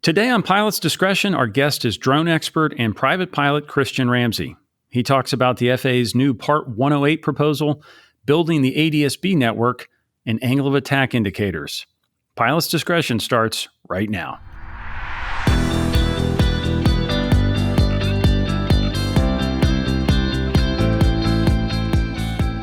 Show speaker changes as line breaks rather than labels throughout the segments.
Today on Pilot's Discretion, our guest is drone expert and private pilot Christian Ramsey. He talks about the FAA's new Part 108 proposal, building the ADS-B network, and angle of attack indicators. Pilot's Discretion starts right now.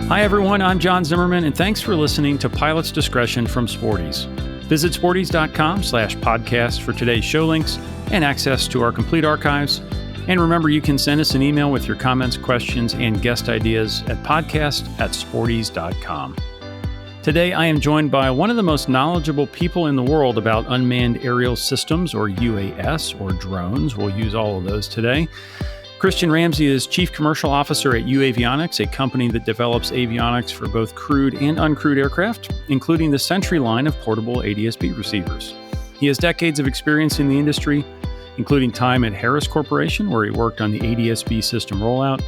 Hi everyone, I'm John Zimmerman, and thanks for listening to Pilot's Discretion from Sporties. Visit sporties.com/podcast for today's show links and access to our complete archives. And remember, you can send us an email with your comments, questions, and guest ideas at podcast@sporties.com. Today, I am joined by one of the most knowledgeable people in the world about unmanned aerial systems, or UAS, or drones. We'll use all of those today. Christian Ramsey is Chief Commercial Officer at UAvionics, a company that develops avionics for both crewed and uncrewed aircraft, including the Sentry line of portable ADS-B receivers. He has decades of experience in the industry, including time at Harris Corporation, where he worked on the ADS-B system rollout,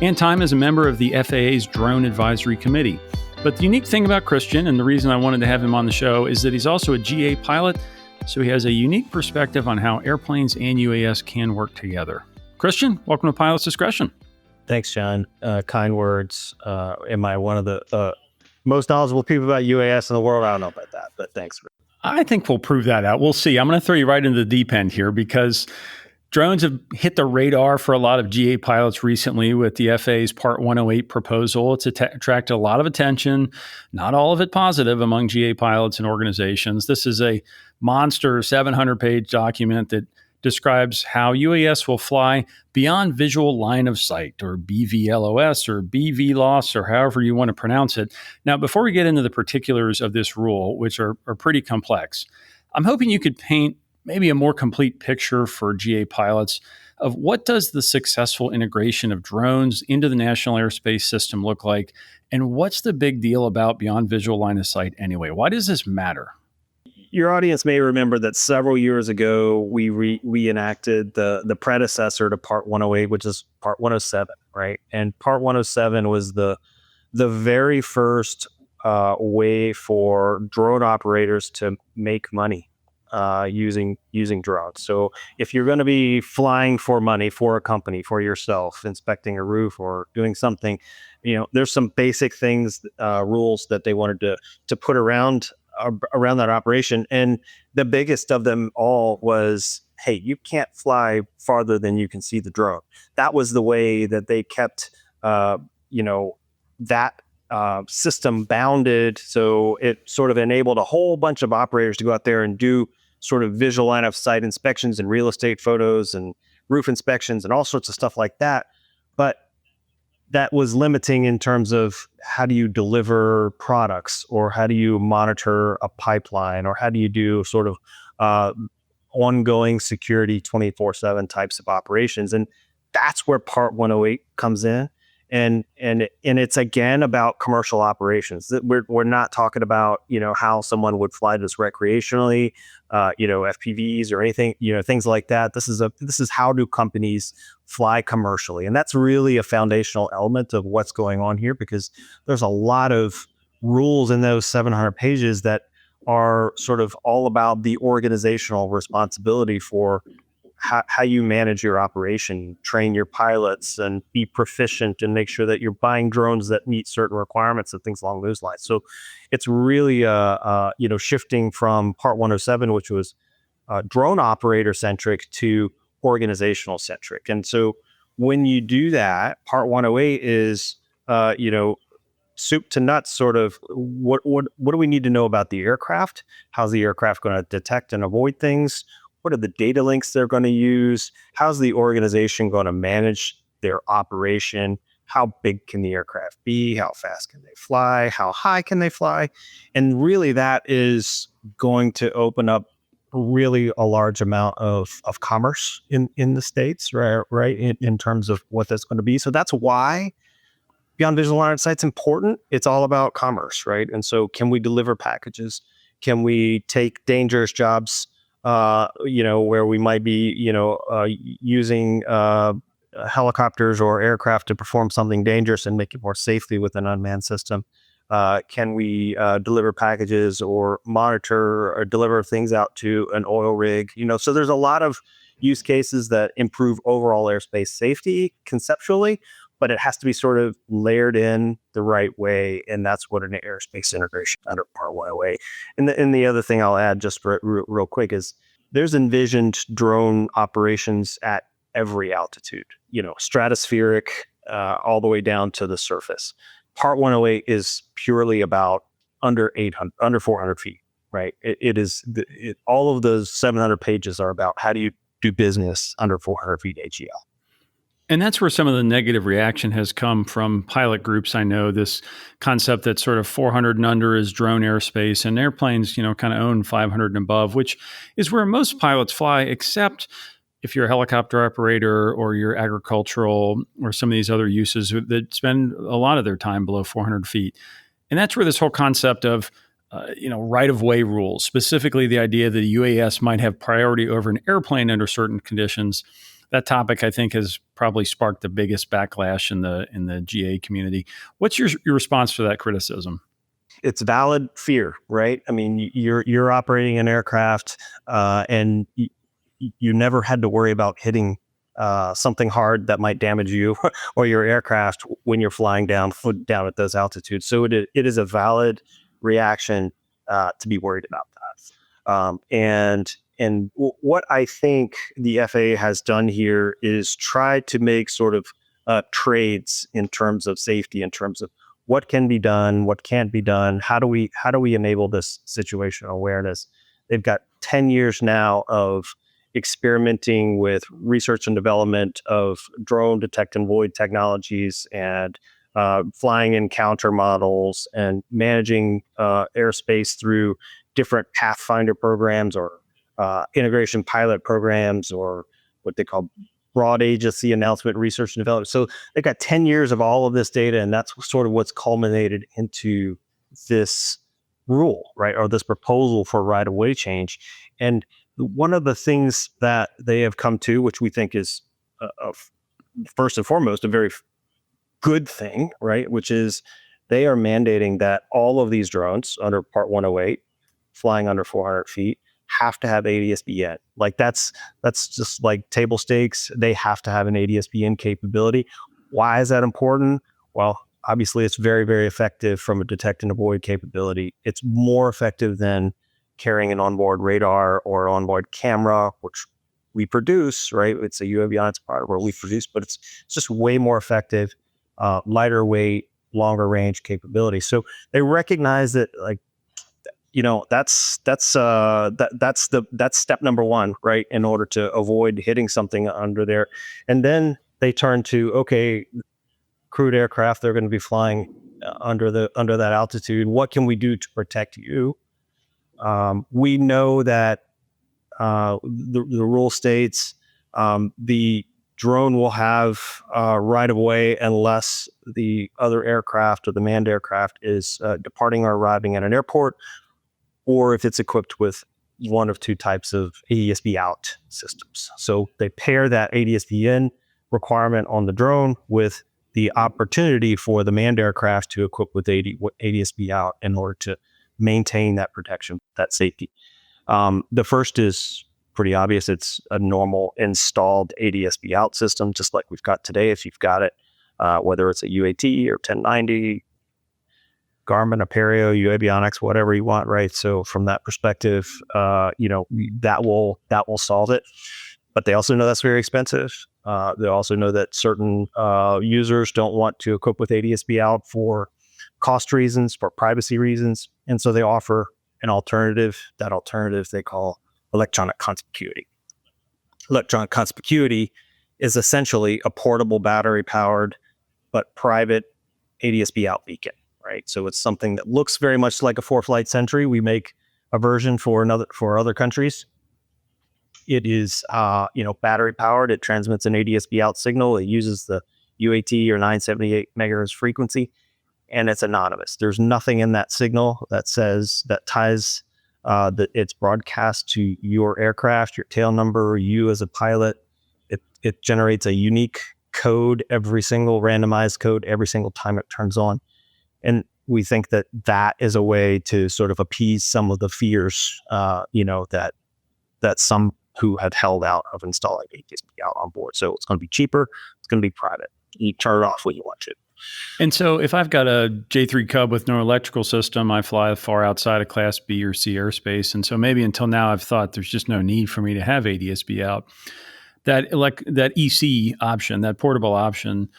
and time as a member of the FAA's Drone Advisory Committee. But the unique thing about Christian, and the reason I wanted to have him on the show, is that he's also a GA pilot, so he has a unique perspective on how airplanes and UAS can work together. Christian, welcome to Pilot's Discretion.
Thanks, John. Kind words. Am I one of the most knowledgeable people about UAS in the world? I don't know about that, but thanks.
I think we'll prove that out. We'll see. I'm going to throw you right into the deep end here because drones have hit the radar for a lot of GA pilots recently with the FAA's Part 108 proposal. It's attracted a lot of attention, not all of it positive among GA pilots and organizations. This is a monster 700-page document that describes how UAS will fly beyond visual line of sight, or BVLOS, or BVLOS, or however you want to pronounce it. Now, before we get into the particulars of this rule, which are pretty complex, I'm hoping you could paint maybe a more complete picture for GA pilots of what does the successful integration of drones into the national airspace system look like, and what's the big deal about beyond visual line of sight anyway? Why does this matter?
Your audience may remember that several years ago, we enacted the predecessor to Part 108, which is Part 107, right? And Part 107 was the very first way for drone operators to make money using drones. So if you're going to be flying for money for a company, for yourself, inspecting a roof or doing something, there's some basic things, rules that they wanted to put around that operation. And the biggest of them all was, hey, you can't fly farther than you can see the drone. That was the way that they kept, that system bounded. So it sort of enabled a whole bunch of operators to go out there and do sort of visual line of sight inspections and real estate photos and roof inspections and all sorts of stuff like that. But that was limiting in terms of how do you deliver products, or how do you monitor a pipeline, or how do you do sort of ongoing security 24/7 types of operations. And that's where Part 108 comes in. And it's again about commercial operations. We're not talking about, how someone would fly this recreationally, FPVs or anything, things like that. This is how do companies fly commercially. And that's really a foundational element of what's going on here, because there's a lot of rules in those 700 pages that are sort of all about the organizational responsibility for how you manage your operation, train your pilots, and be proficient, and make sure that you're buying drones that meet certain requirements and things along those lines. So it's really, shifting from Part 107, which was drone operator-centric, to organizational-centric. And so when you do that, Part 108 is, soup to nuts, sort of what do we need to know about the aircraft? How's the aircraft going to detect and avoid things? What are the data links they're going to use? How's the organization going to manage their operation? How big can the aircraft be? How fast can they fly? How high can they fly? And really, that is going to open up really a large amount of commerce in the States, right? In terms of what that's going to be. So that's why beyond visual line of sight's important. It's all about commerce, right? And so can we deliver packages? Can we take dangerous jobs, where we might be, using helicopters or aircraft to perform something dangerous and make it more safely with an unmanned system? Can we deliver packages or monitor or deliver things out to an oil rig? So there's a lot of use cases that improve overall airspace safety conceptually, but it has to be sort of layered in the right way. And that's what an airspace integration under Part 108. And the other thing I'll add just real quick is there's envisioned drone operations at every altitude, stratospheric all the way down to the surface. Part 108 is purely about under 400 feet, right? All of those 700 pages are about how do you do business under 400 feet AGL.
And that's where some of the negative reaction has come from pilot groups. I know this concept that sort of 400 and under is drone airspace, and airplanes, kind of own 500 and above, which is where most pilots fly, except if you're a helicopter operator or you're agricultural or some of these other uses that spend a lot of their time below 400 feet. And that's where this whole concept of right-of-way rules, specifically the idea that a UAS might have priority over an airplane under certain conditions. That topic, I think, has probably sparked the biggest backlash in the GA community. What's your response to that criticism?
It's valid fear, right? I mean, you're operating an aircraft, and you never had to worry about hitting something hard that might damage you or your aircraft when you're flying down at those altitudes. So it is a valid reaction to be worried about that. And what I think the FAA has done here is try to make sort of trades in terms of safety, in terms of what can be done, what can't be done. How do we enable this situational awareness? They've got 10 years now of experimenting with research and development of drone detect and void technologies and flying encounter models and managing airspace through different Pathfinder programs or integration pilot programs, or what they call broad agency announcement research and development. So they've got 10 years of all of this data, and that's sort of what's culminated into this rule, right? Or this proposal for right-of-way change. And one of the things that they have come to, which we think is first and foremost a very good thing, right? Which is they are mandating that all of these drones under Part 108 flying under 400 feet have to have ADS-BN. Like that's just like table stakes. They have to have an ADS-BN capability. Why is that important? Well, obviously it's very, very effective from a detect and avoid capability. It's more effective than carrying an onboard radar or onboard camera, which we produce, right? It's a UAVionics part where we produce, but it's just way more effective, lighter weight, longer range capability. So they recognize that, like, that's step number one, right? In order to avoid hitting something under there. And then they turn to, okay, crewed aircraft, they're going to be flying under that altitude. What can we do to protect you? We know that the rule states the drone will have right of way unless the other aircraft or the manned aircraft is departing or arriving at an airport, or if it's equipped with one of two types of ADS-B out systems. So they pair that ADS-B in requirement on the drone with the opportunity for the manned aircraft to equip with ADS-B out in order to maintain that protection, that safety. The first is pretty obvious. It's a normal installed ADS-B out system, just like we've got today. If you've got it, whether it's a UAT or 1090, Garmin, Apereo, UAVionics, whatever you want, right? So from that perspective, that will solve it. But they also know that's very expensive. They also know that certain users don't want to equip with ADS-B out for cost reasons, for privacy reasons, and so they offer an alternative. That alternative they call electronic conspicuity. Electronic conspicuity is essentially a portable battery-powered but private ADS-B out beacon, right? So it's something that looks very much like a ForeFlight Sentry. We make a version for other countries. It is battery-powered. It transmits an ADS-B out signal. It uses the UAT or 978 megahertz frequency, and it's anonymous. There's nothing in that signal that ties that it's broadcast to your aircraft, your tail number, you as a pilot. It generates a unique code, randomized code every single time it turns on. And we think that is a way to sort of appease some of the fears, that some who have held out of installing ADSB out on board. So it's going to be cheaper. It's going to be private. You turn it off when you want to.
And so if I've got a J3 Cub with no electrical system, I fly far outside of Class B or C airspace. And so maybe until now I've thought there's just no need for me to have ADSB out. That EC option, that portable option,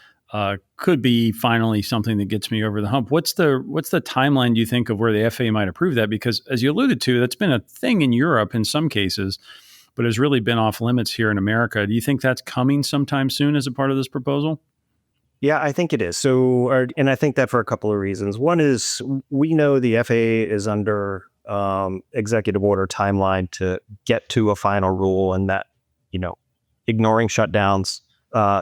could be finally something that gets me over the hump. What's the timeline, do you think, of where the FAA might approve that? Because as you alluded to, that's been a thing in Europe in some cases, but has really been off limits here in America. Do you think that's coming sometime soon as a part of this proposal?
Yeah, I think it is. So, and I think that for a couple of reasons. One is we know the FAA is under executive order timeline to get to a final rule, and that, ignoring shutdowns,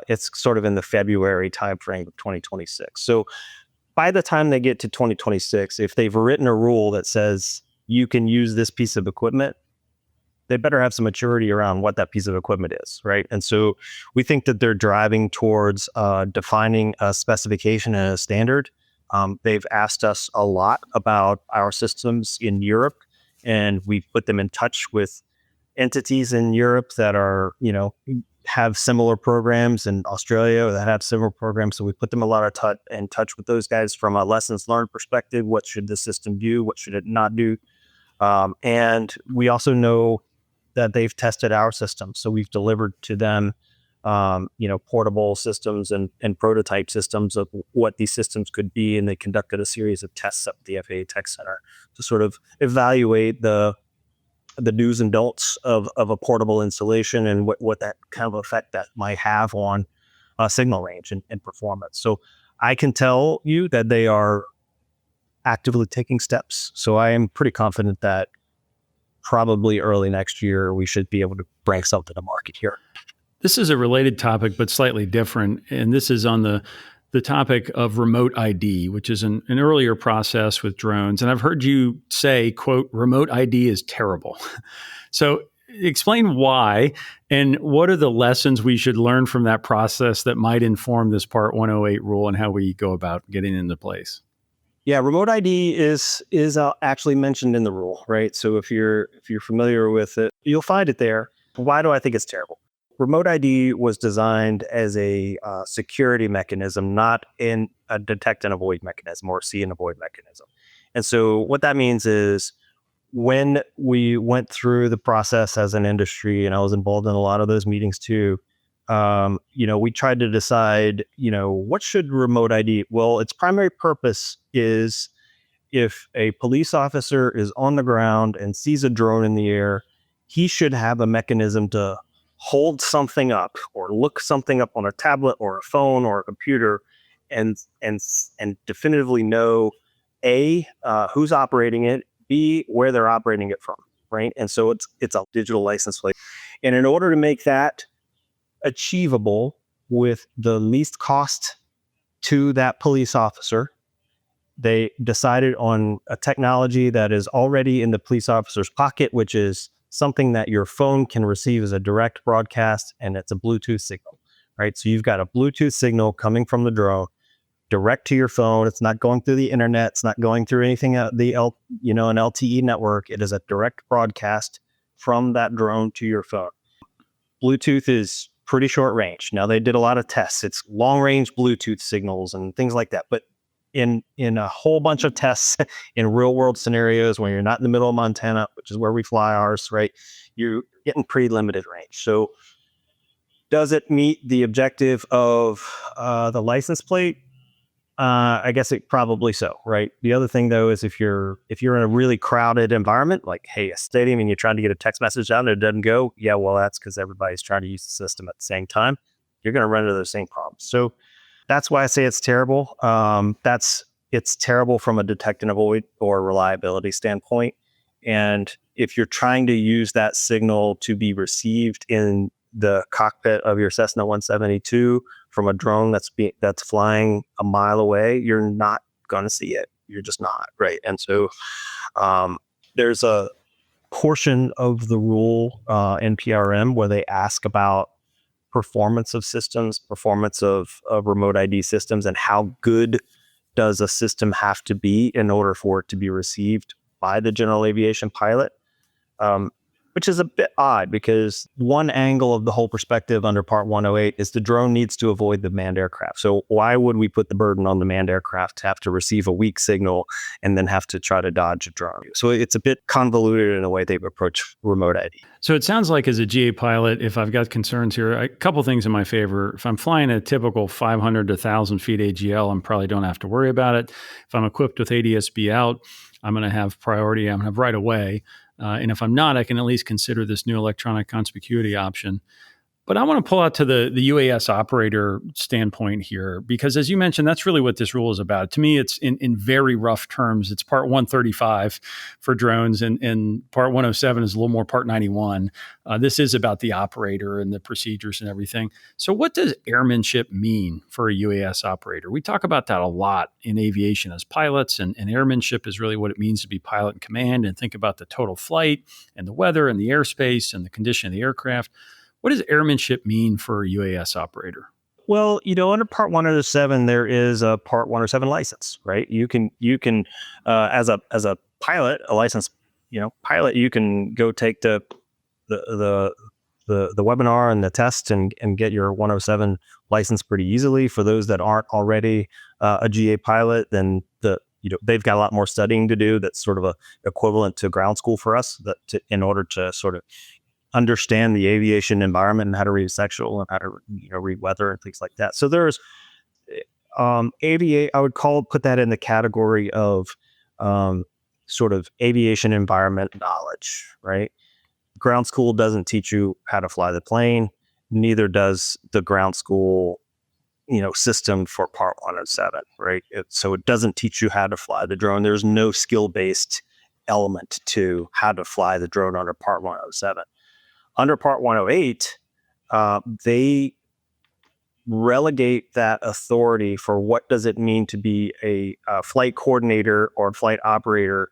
it's sort of in the February timeframe of 2026. So by the time they get to 2026, if they've written a rule that says you can use this piece of equipment, they better have some maturity around what that piece of equipment is, right? And so we think that they're driving towards defining a specification and a standard. They've asked us a lot about our systems in Europe, and we've put them in touch with entities in Europe that are, have similar programs, in Australia that have similar programs. So we put them a lot of in touch with those guys from a lessons learned perspective. What should the system do? What should it not do? And we also know that they've tested our system. So we've delivered to them, portable systems and prototype systems of what these systems could be. And they conducted a series of tests at the FAA Tech Center to sort of evaluate the do's and don'ts of a portable installation and what that kind of effect that might have on signal range and performance. So I can tell you that they are actively taking steps. So I am pretty confident that probably early next year, we should be able to bring something to market here.
This is a related topic, but slightly different. And this is on the topic of remote ID, which is an earlier process with drones. And I've heard you say, quote, remote ID is terrible. So explain why, and what are the lessons we should learn from that process that might inform this Part 108 rule and how we go about getting into place?
Yeah, remote ID is actually mentioned in the rule, right? So if you're familiar with it, you'll find it there. Why do I think it's terrible? Remote ID was designed as a security mechanism, not in a detect and avoid mechanism or see and avoid mechanism. And so what that means is when we went through the process as an industry, and I was involved in a lot of those meetings too, we tried to decide, what should remote ID? Well, its primary purpose is if a police officer is on the ground and sees a drone in the air, he should have a mechanism to hold something up or look something up on a tablet or a phone or a computer and definitively know A, who's operating it, B, where they're operating it from, right? And so it's a digital license plate. And in order to make that achievable with the least cost to that police officer, they decided on a technology that is already in the police officer's pocket, which is something that your phone can receive as a direct broadcast, and it's a Bluetooth signal, right? So you've got a Bluetooth signal coming from the drone direct to your phone. It's not going through the internet. It's not going through anything an LTE network. It is a direct broadcast from that drone to your phone. Bluetooth is pretty short range. Now they did a lot of tests. It's long range Bluetooth signals and things like that. But in a whole bunch of tests in real world scenarios, when you're not in the middle of Montana, which is where we fly ours, right, you're getting pretty limited range. So does it meet the objective of the license plate? I guess it probably so, right? The other thing though is if you're in a really crowded environment, like a stadium, and you're trying to get a text message out and it doesn't go, yeah, well, that's because everybody's trying to use the system at the same time. You're going to run into those same problems. So that's why I say it's terrible. It's terrible from a detect and avoid or reliability standpoint. And if you're trying to use that signal to be received in the cockpit of your Cessna 172 from a drone that's flying a mile away, you're not going to see it. You're just not, right? And so there's a portion of the rule in PRM where they ask about performance of systems, performance of remote ID systems, and how good does a system have to be in order for it to be received by the general aviation pilot? Which is a bit odd because one angle of the whole perspective under Part 108 is the drone needs to avoid the manned aircraft. So why would we put the burden on the manned aircraft to have to receive a weak signal and then have to try to dodge a drone? So it's a bit convoluted in the way they approach remote ID.
So it sounds like as a GA pilot, if I've got concerns here, a couple things in my favor. If I'm flying a typical 500 to 1,000 feet AGL, I probably don't have to worry about it. If I'm equipped with ADS-B out, I'm going to have priority. I'm going to have right away. And if I'm not, I can at least consider this new electronic conspicuity option. But I want to pull out to the UAS operator standpoint here, because as you mentioned, that's really what this rule is about. To me, it's in very rough terms, it's Part 135 for drones, and Part 107 is a little more Part 91. This is about the operator and the procedures and everything. So what does airmanship mean for a UAS operator? We talk about that a lot in aviation as pilots, and airmanship is really what it means to be pilot in command and think about the total flight and the weather and the airspace and the condition of the aircraft. What does airmanship mean for a UAS operator?
Well, under Part 107, there is a Part 107 license, right? You can as a pilot, a licensed pilot, you can go take the webinar and the test and get your 107 license pretty easily. For those that aren't already a GA pilot, then they've got a lot more studying to do. That's sort of a equivalent to ground school for us, in order to sort of understand the aviation environment and how to read a sectional and how to read weather and things like that. So there's I would put that in the category of sort of aviation environment knowledge, right? Ground school doesn't teach you how to fly the plane. Neither does the ground school system for Part 107, right? So it doesn't teach you how to fly the drone. There's no skill-based element to how to fly the drone under Part 107. Under Part 108, they relegate that authority for what does it mean to be a flight coordinator or flight operator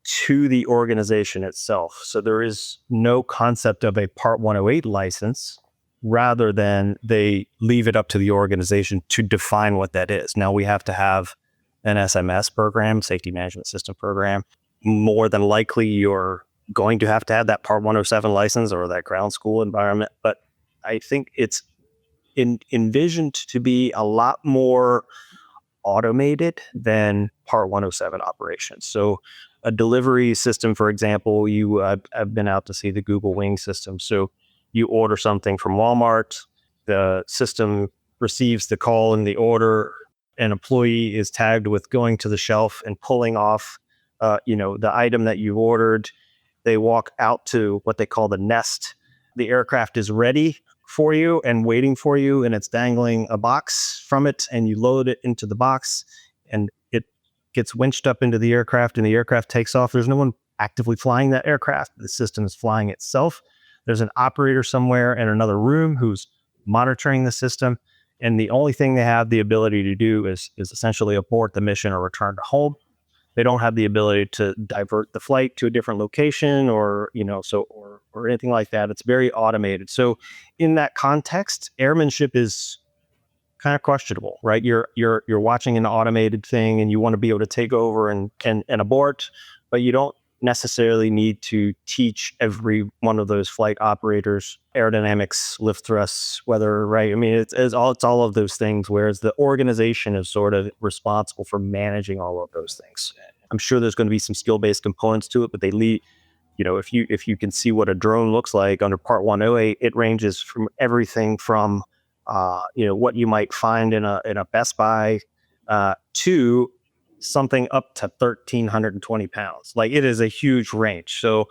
to the organization itself. So there is no concept of a Part 108 license, rather than they leave it up to the organization to define what that is. Now we have to have an SMS program, safety management system program. More than likely, you're going to have that Part 107 license or that ground school environment. But I think it's envisioned to be a lot more automated than Part 107 operations. So a delivery system, for example, I've been out to see the Google Wing system. So you order something from Walmart, the system receives the call and the order. An employee is tagged with going to the shelf and pulling off the item that you ordered. They walk out to what they call the nest. The aircraft is ready for you and waiting for you, and it's dangling a box from it, and you load it into the box, and it gets winched up into the aircraft, and the aircraft takes off. There's no one actively flying that aircraft. The system is flying itself. There's an operator somewhere in another room who's monitoring the system, and the only thing they have the ability to do is essentially abort the mission or return to home. They don't have the ability to divert the flight to a different location or anything like that. It's very automated. So in that context, airmanship is kind of questionable, right? You're watching an automated thing and you want to be able to take over and abort, but you don't necessarily need to teach every one of those flight operators aerodynamics, lift thrusts, weather, right? I mean, it's all of those things, whereas the organization is sort of responsible for managing all of those things. I'm sure there's going to be some skill-based components to it, but they lead, if you can see what a drone looks like under Part 108, it ranges from everything from what you might find in a Best Buy to something up to 1,320 pounds. Like, it is a huge range. So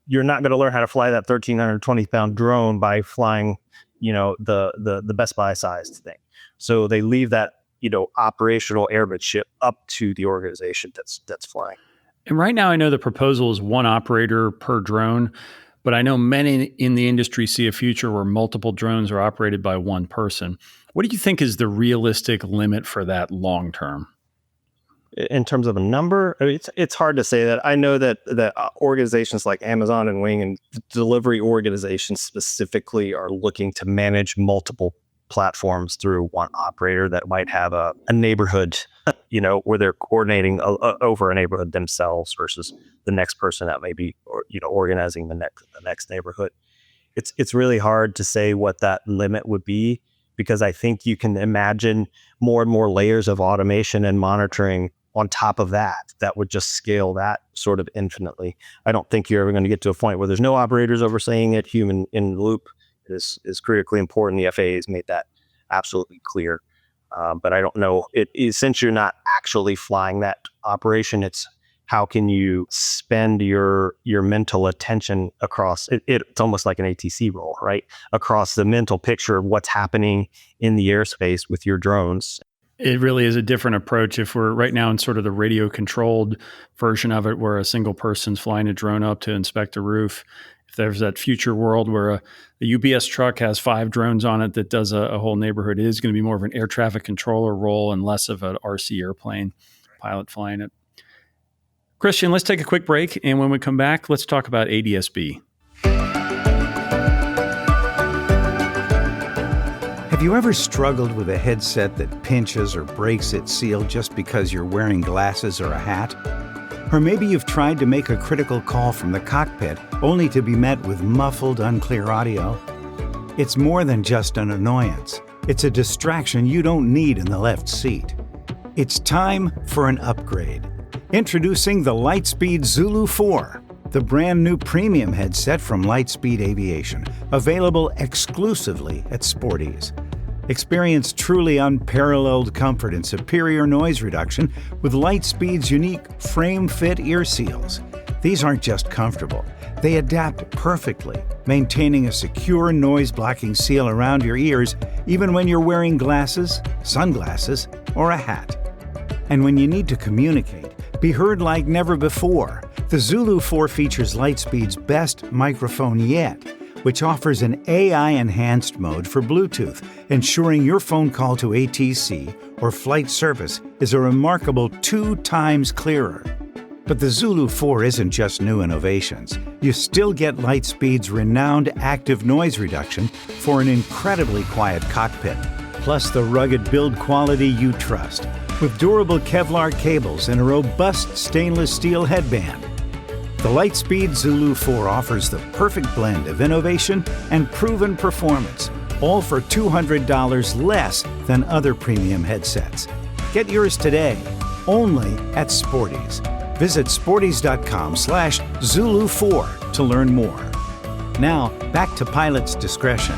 you're not going to learn how to fly that 1,320 pound drone by flying, the Best Buy sized thing. So they leave that, operational airmanship up to the organization that's flying.
And right now, I know the proposal is one operator per drone, but I know many in the industry see a future where multiple drones are operated by one person. What do you think is the realistic limit for that long term?
In terms of a number, it's hard to say that. I know that organizations like Amazon and Wing and delivery organizations specifically are looking to manage multiple platforms through one operator that might have a neighborhood where they're coordinating over a neighborhood themselves versus the next person that may be, organizing the next neighborhood. It's really hard to say what that limit would be, because I think you can imagine more and more layers of automation and monitoring on top of that would just scale that sort of infinitely. I don't think you're ever going to get to a point where there's no operators overseeing it. Human in the loop is critically important. The FAA has made that absolutely clear. But I don't know, since you're not actually flying that operation, it's how can you spend your mental attention across it's almost like an ATC role, right? Across the mental picture of what's happening in the airspace with your drones.
It really is a different approach if we're right now in sort of the radio controlled version of it, where a single person's flying a drone up to inspect a roof. If there's that future world where a UPS truck has 5 drones on it that does a whole neighborhood, it is going to be more of an air traffic controller role and less of an RC airplane pilot flying it. Christian, let's take a quick break. And when we come back, let's talk about ADS-B.
Have you ever struggled with a headset that pinches or breaks its seal just because you're wearing glasses or a hat? Or maybe you've tried to make a critical call from the cockpit only to be met with muffled, unclear audio? It's more than just an annoyance. It's a distraction you don't need in the left seat. It's time for an upgrade. Introducing the Lightspeed Zulu 4, the brand new premium headset from Lightspeed Aviation, available exclusively at Sporties. Experience truly unparalleled comfort and superior noise reduction with Lightspeed's unique frame-fit ear seals. These aren't just comfortable, they adapt perfectly, maintaining a secure noise-blocking seal around your ears even when you're wearing glasses, sunglasses, or a hat. And when you need to communicate, be heard like never before, the Zulu 4 features Lightspeed's best microphone yet, which offers an AI-enhanced mode for Bluetooth, ensuring your phone call to ATC or flight service is a remarkable 2 times clearer. But the Zulu 4 isn't just new innovations. You still get Lightspeed's renowned active noise reduction for an incredibly quiet cockpit, plus the rugged build quality you trust, with durable Kevlar cables and a robust stainless steel headband. The Lightspeed Zulu 4 offers the perfect blend of innovation and proven performance, all for $200 less than other premium headsets. Get yours today, only at Sporties. Visit sporties.com/Zulu4 to learn more. Now, back to Pilot's Discretion.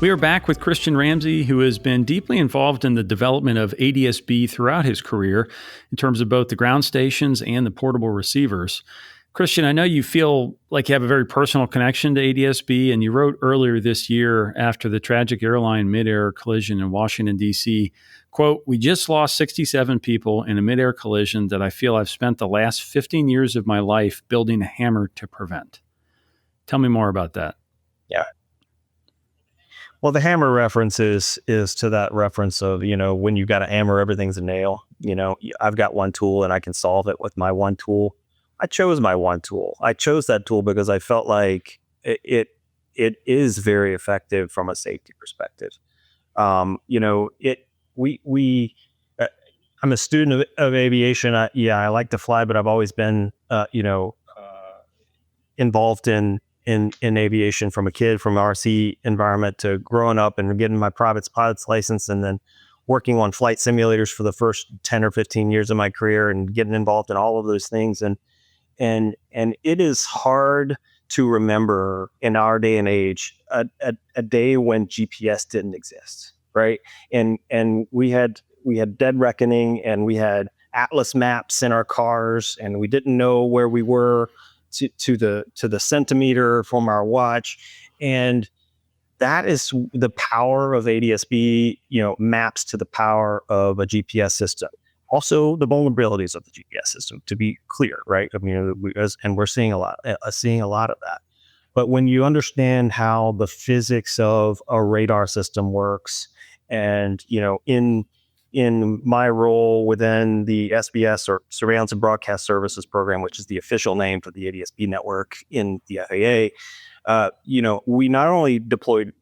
We are back with Christian Ramsey, who has been deeply involved in the development of ADS-B throughout his career in terms of both the ground stations and the portable receivers. Christian, I know you feel like you have a very personal connection to ADS-B, and you wrote earlier this year after the tragic airline mid-air collision in Washington, D.C., quote, "We just lost 67 people in a mid-air collision that I feel I've spent the last 15 years of my life building a hammer to prevent." Tell me more about that.
Yeah. Well, the hammer reference is to that reference of, when you got a hammer, everything's a nail. I've got one tool and I can solve it with my one tool. I chose my one tool. I chose that tool because I felt like it is very effective from a safety perspective. I'm a student of aviation. I like to fly, but I've always been, involved in aviation from a kid, from RC environment to growing up and getting my private pilot's license, and then working on flight simulators for the first 10 or 15 years of my career and getting involved in all of those things. And it is hard to remember in our day and age, a day when GPS didn't exist. Right. And we had dead reckoning, and we had atlas maps in our cars, and we didn't know where we were to the centimeter from our watch. And that is the power of ADS-B, maps to the power of a GPS system. Also the vulnerabilities of the GPS system, to be clear, right? I mean, we're seeing a lot of that. But when you understand how the physics of a radar system works, and, in my role within the SBS, or Surveillance and Broadcast Services Program, which is the official name for the ADS-B network in the FAA, we not only deployed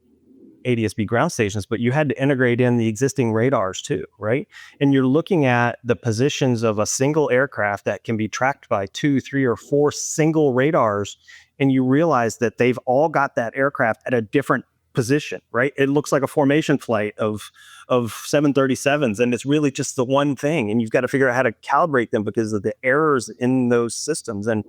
ADS-B ground stations, but you had to integrate in the existing radars too, right? And you're looking at the positions of a single aircraft that can be tracked by 2, 3, or 4 single radars, and you realize that they've all got that aircraft at a different position, right? It looks like a formation flight of 737s, and it's really just the one thing, and you've got to figure out how to calibrate them because of the errors in those systems, and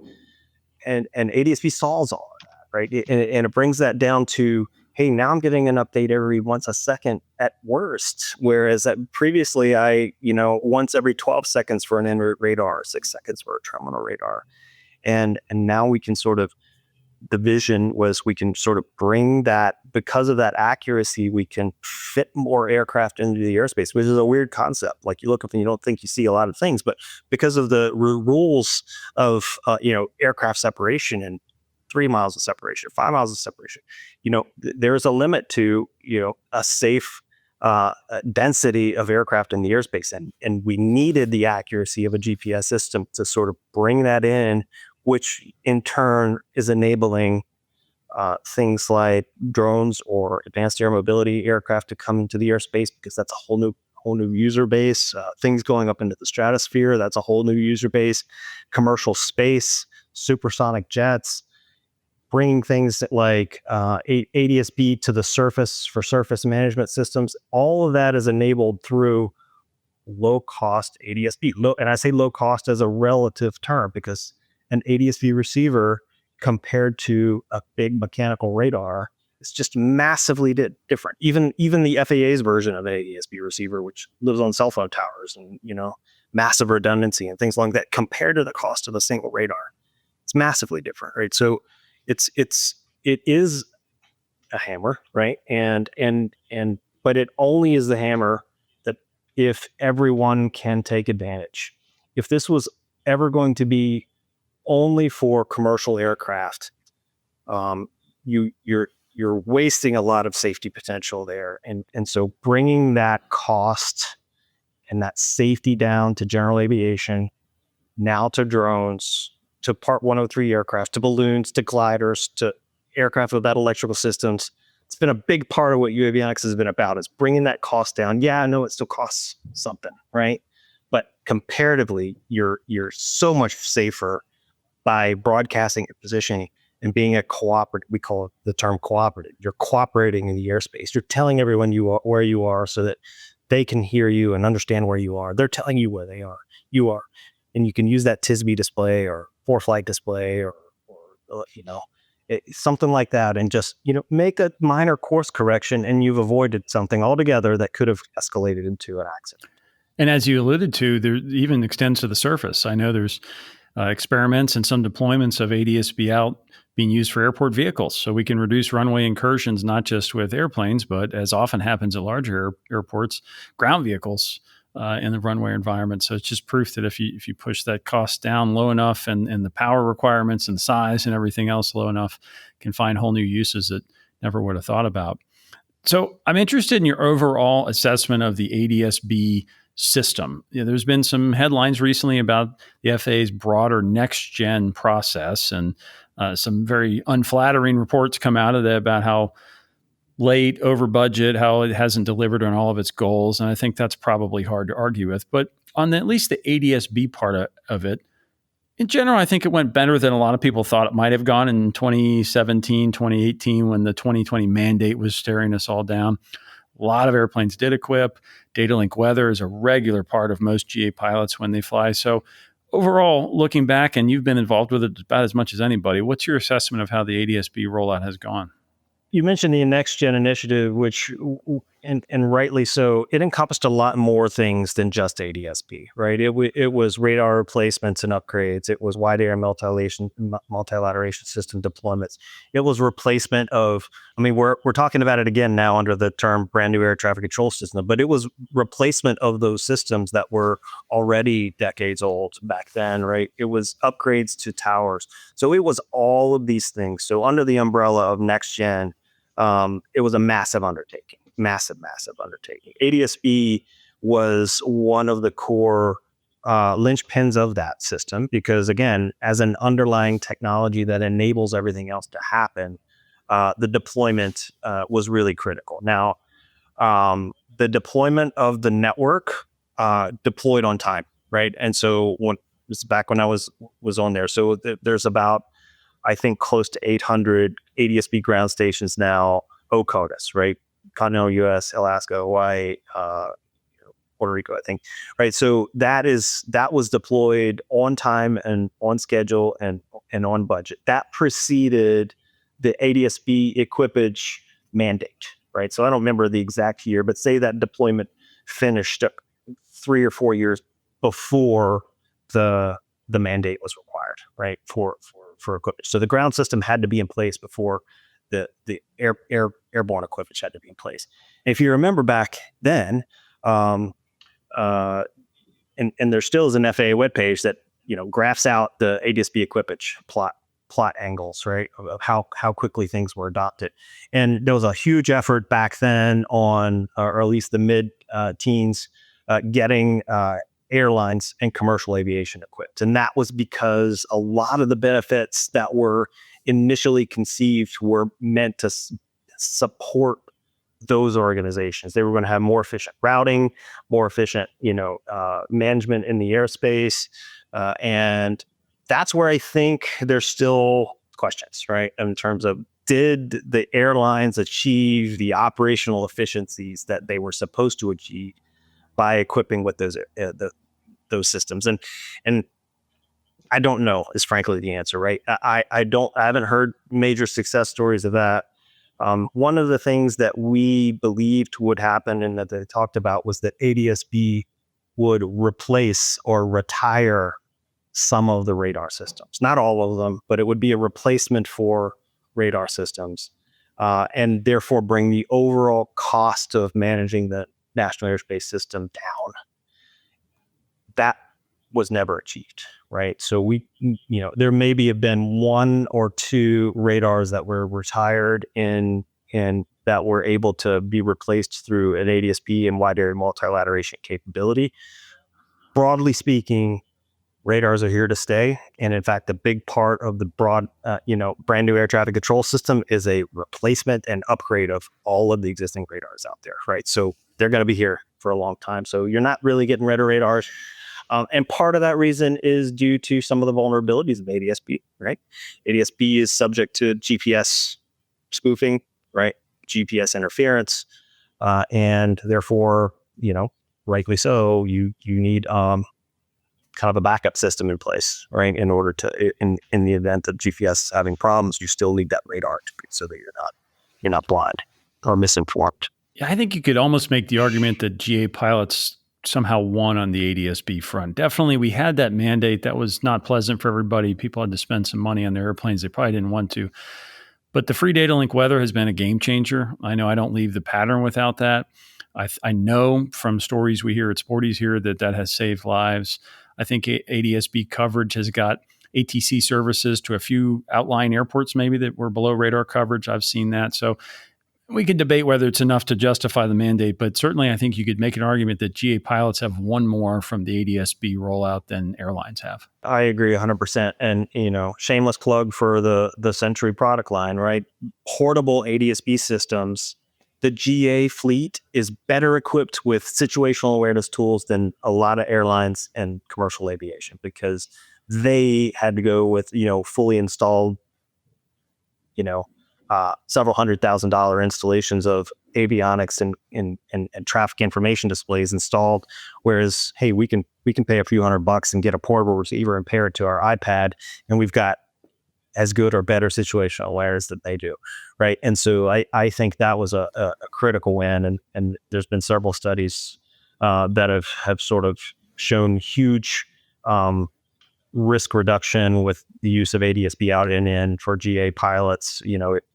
ADS-B solves all of that, right? And it brings that down to, hey, now I'm getting an update every once a second at worst, whereas previously once every 12 seconds for an en route radar, 6 seconds for a terminal radar, and now we can sort of, the vision was we can sort of bring that, because of that accuracy, we can fit more aircraft into the airspace, which is a weird concept. Like you look up and you don't think you see a lot of things, but because of the rules of aircraft separation and 3 miles of separation, 5 miles of separation, there's a limit to a safe density of aircraft in the airspace, and we needed the accuracy of a GPS system to sort of bring that in, which in turn is enabling things like drones or advanced air mobility aircraft to come into the airspace, because that's a whole new user base. Things going up into the stratosphere, that's a whole new user base. Commercial space, supersonic jets, bringing things like ADS-B to the surface for surface management systems. All of that is enabled through low-cost ADS-B. And I say low cost as a relative term, because an ADS-B receiver compared to a big mechanical radar is just massively different. Even the FAA's version of an ADS-B receiver, which lives on cell phone towers and massive redundancy and things like that, compared to the cost of a single radar, it's massively different, right? So it is a hammer, right? And but it only is the hammer that if everyone can take advantage. If this was ever going to be only for commercial aircraft, you're wasting a lot of safety potential there, and so bringing that cost and that safety down to general aviation, now to drones, to Part 103 aircraft, to balloons, to gliders, to aircraft without electrical systems. It's been a big part of what UAVionics has been about, is bringing that cost down. Yeah, I know it still costs something, right? But comparatively, you're so much safer by broadcasting your positioning and being a cooperative. We call it the term cooperative. You're cooperating in the airspace. You're telling everyone where you are so that they can hear you and understand where you are. They're telling you where they are. You are. And you can use that TSB display or for-flight display or something like that, and just make a minor course correction, and you've avoided something altogether that could have escalated into an accident.
And as you alluded to, there even extends to the surface. I know there's experiments and some deployments of ADS-B out being used for airport vehicles, so we can reduce runway incursions, not just with airplanes, but as often happens at larger airports, ground vehicles in the runway environment. So it's just proof that if you push that cost down low enough, and the power requirements and size and everything else low enough, can find whole new uses that never would have thought about. So I'm interested in your overall assessment of the ADS-B system. There's been some headlines recently about the FAA's broader next-gen process, and some very unflattering reports come out of that about how late, over budget, how it hasn't delivered on all of its goals. And I think that's probably hard to argue with. But on at least the ADS-B part of it, in general, I think it went better than a lot of people thought it might have gone in 2017, 2018, when the 2020 mandate was staring us all down. A lot of airplanes did equip. Datalink weather is a regular part of most GA pilots when they fly. So overall, looking back, and you've been involved with it about as much as anybody, what's your assessment of how the ADS-B rollout has gone?
You mentioned the Next Gen initiative, which, and rightly so, it encompassed a lot more things than just ADS-B, right? It was radar replacements and upgrades. It was wide area multilateration system deployments. It was replacement of, we're talking about it again now under the term brand new air traffic control system, but it was replacement of those systems that were already decades old back then, right? It was upgrades to towers. So it was all of these things. So under the umbrella of Next Gen, it was a massive undertaking. Massive undertaking. ADS-B was one of the core linchpins of that system, because again, as an underlying technology that enables everything else to happen, the deployment was really critical. Now, the deployment of the network deployed on time, right? And so this is back when I was on there. So there's about, I think, close to 800 ADSB ground stations now, OCODIS, right? Continental U.S., Alaska, Hawaii, Puerto Rico, I think, right? So that was deployed on time and on schedule and on budget. That preceded the ADSB equipage mandate, right? So I don't remember the exact year, but say that deployment finished 3 or 4 years before the mandate was required, right? For equipage. So the ground system had to be in place before the airborne equipage had to be in place. And if you remember back then, and there still is an FAA webpage that graphs out the ADSB equipage plot angles, right, of how quickly things were adopted. And there was a huge effort back then on, or at least the mid teens, getting airlines and commercial aviation equipped. And that was because a lot of the benefits that were initially conceived were meant to support those organizations. They were going to have more efficient routing, more efficient, management in the airspace. And that's where I think there's still questions, right? In terms of, did the airlines achieve the operational efficiencies that they were supposed to achieve by equipping with those systems? And I don't know is frankly the answer, right? I haven't heard major success stories of that. One of the things that we believed would happen and that they talked about was that ADSB would replace or retire some of the radar systems, not all of them, but it would be a replacement for radar systems, and therefore bring the overall cost of managing the national airspace system down. That was never achieved, right? So there maybe have been 1 or 2 radars that were retired and that were able to be replaced through an ADSB and wide area multilateration capability. Broadly speaking, radars are here to stay. And in fact, a big part of the brand new air traffic control system is a replacement and upgrade of all of the existing radars out there, right? So they're going to be here for a long time. So you're not really getting rid of radars. And part of that reason is due to some of the vulnerabilities of ADSB, right? ADSB is subject to GPS spoofing, right? GPS interference. And therefore, rightly so, you need kind of a backup system in place, right? In order to, in the event of GPS having problems, you still need that radar so that you're not blind or misinformed.
Yeah, I think you could almost make the argument that GA pilots somehow won on the ADSB front. Definitely, we had that mandate that was not pleasant for everybody. People had to spend some money on their airplanes they probably didn't want to. But the free data link weather has been a game changer. I know I don't leave the pattern without that. I know from stories we hear at Sporties here that has saved lives. I think ADSB coverage has got ATC services to a few outlying airports maybe that were below radar coverage. I've seen that. So we could debate whether it's enough to justify the mandate, but certainly I think you could make an argument that GA pilots have won more from the ADSB rollout than airlines have.
I agree 100%. And, shameless plug for the Century product line, right? Portable ADSB systems. The GA fleet is better equipped with situational awareness tools than a lot of airlines and commercial aviation because they had to go with, fully installed, several $100,000 installations of avionics and traffic information displays installed. Whereas, hey, we can pay a few $100 and get a portable receiver and pair it to our iPad, and we've got as good or better situational awareness that they do, right? And so I think that was a critical win, and there's been several studies that have sort of shown huge risk reduction with the use of ADSB out and in for GA pilots.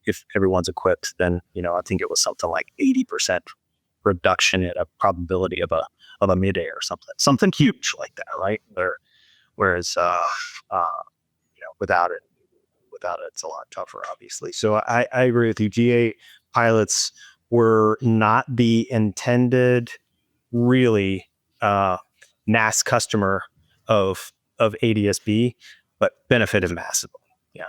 If everyone's equipped, then I think it was something like 80% reduction in a probability of a mid-air or something huge like that, right? Whereas without it, it's a lot tougher, obviously. So I agree with you. GA pilots were not the intended, really, NAS customer of ADSB, but benefited massively. Yeah.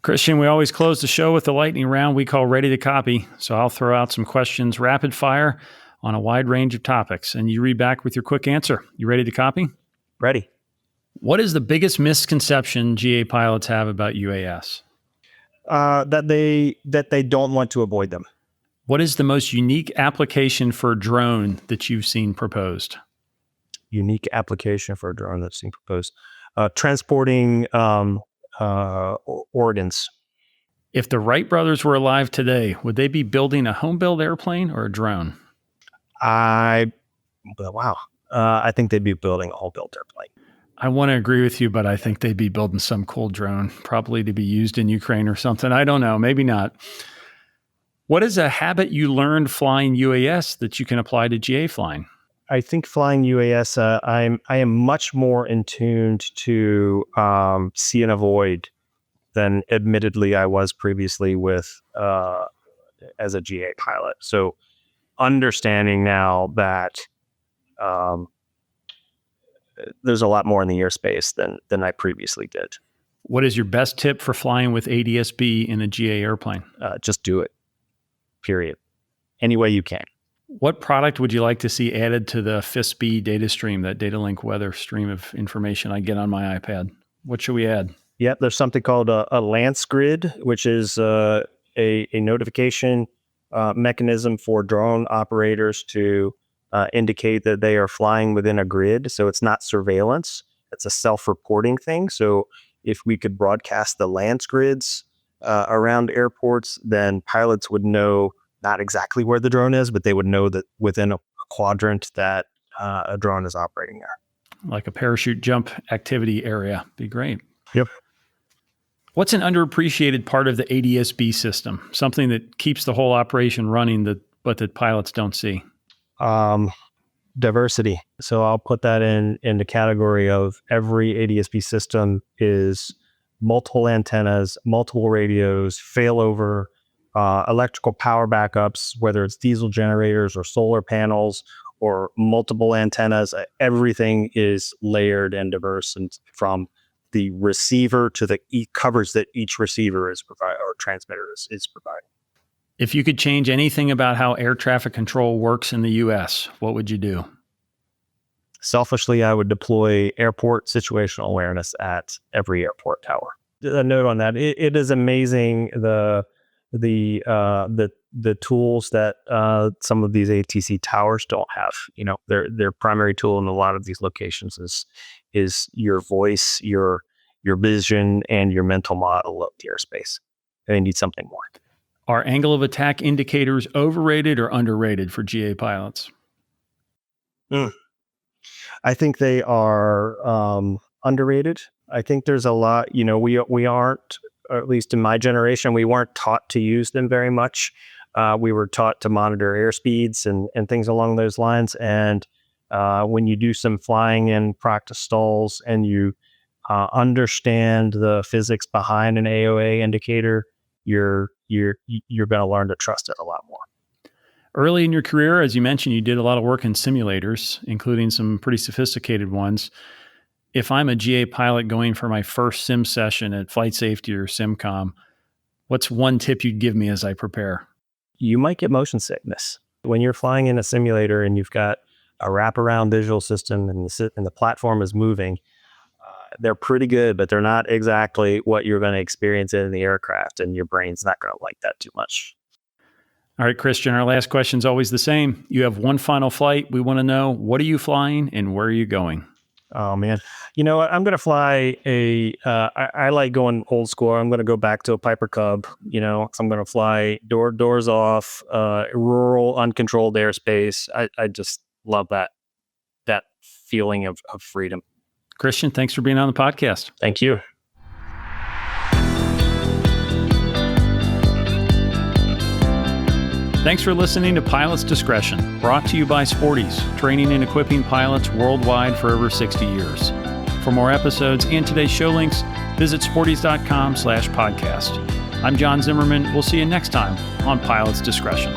Christian, we always close the show with the lightning round we call Ready to Copy. So I'll throw out some questions rapid fire on a wide range of topics, and you read back with your quick answer. You ready to copy?
Ready.
What is the biggest misconception GA pilots have about UAS?
That they don't want to avoid them.
What is the most unique application for a drone that you've seen proposed?
Unique application for a drone that's being proposed. Transporting organs.
If the Wright brothers were alive today, would they be building a home-built airplane or a drone?
I think they'd be building a home-built airplane.
I want to agree with you, but I think they'd be building some cool drone, probably to be used in Ukraine or something. I don't know. Maybe not. What is a habit you learned flying UAS that you can apply to GA flying?
I think flying UAS, I am much more in tune to see and avoid than admittedly I was previously with as a GA pilot. So understanding now that there's a lot more in the airspace than I previously did.
What is your best tip for flying with ADS-B in a GA airplane?
Just do it. Period. Any way you can.
What product would you like to see added to the FISB data stream, that datalink weather stream of information I get on my iPad? What should we add?
Yep, there's something called a Lance grid, which is a notification mechanism for drone operators to indicate that they are flying within a grid. So it's not surveillance. It's a self-reporting thing. So if we could broadcast the Lance grids around airports, then pilots would know not exactly where the drone is, but they would know that within a quadrant that a drone is operating there.
Like a parachute jump activity area. Be great.
Yep.
What's an underappreciated part of the ADS-B system? Something that keeps the whole operation running but that pilots don't see?
Diversity. So I'll put that in the category of every ADS-B system is multiple antennas, multiple radios, failover, electrical power backups, whether it's diesel generators or solar panels or multiple antennas. Everything is layered and diverse, and from the receiver to the coverage that each receiver is providing or transmitter is providing.
If you could change anything about how air traffic control works in the U.S., what would you do?
Selfishly, I would deploy airport situational awareness at every airport tower. A note on that: it is amazing the tools that some of these ATC towers don't have. You know, their primary tool in a lot of these locations is your voice, your vision, and your mental model of the airspace. They need something more.
Are angle of attack indicators overrated or underrated for GA pilots?
I think they are underrated. I think there's a lot, we aren't, or at least in my generation, we weren't taught to use them very much. We were taught to monitor airspeeds and things along those lines. And when you do some flying in practice stalls and you understand the physics behind an AOA indicator, you're going to learn to trust it a lot more.
Early in your career, as you mentioned, you did a lot of work in simulators, including some pretty sophisticated ones. If I'm a GA pilot going for my first sim session at Flight Safety or SimCom, what's one tip you'd give me as I prepare?
You might get motion sickness. When you're flying in a simulator and you've got a wraparound visual system and the platform is moving, they're pretty good, but they're not exactly what you're going to experience in the aircraft, and your brain's not going to like that too much.
All right, Christian, our last question is always the same. You have one final flight. We want to know, what are you flying and where are you going?
Oh, man. You know what? I'm going to fly I like going old school. I'm going to go back to a Piper Cub, so I'm going to fly doors off, rural, uncontrolled airspace. I just love that feeling of freedom.
Christian, thanks for being on the podcast.
Thank you.
Thanks for listening to Pilot's Discretion, brought to you by Sporties, training and equipping pilots worldwide for over 60 years. For more episodes and today's show links, visit sporties.com/podcast. I'm John Zimmerman. We'll see you next time on Pilot's Discretion.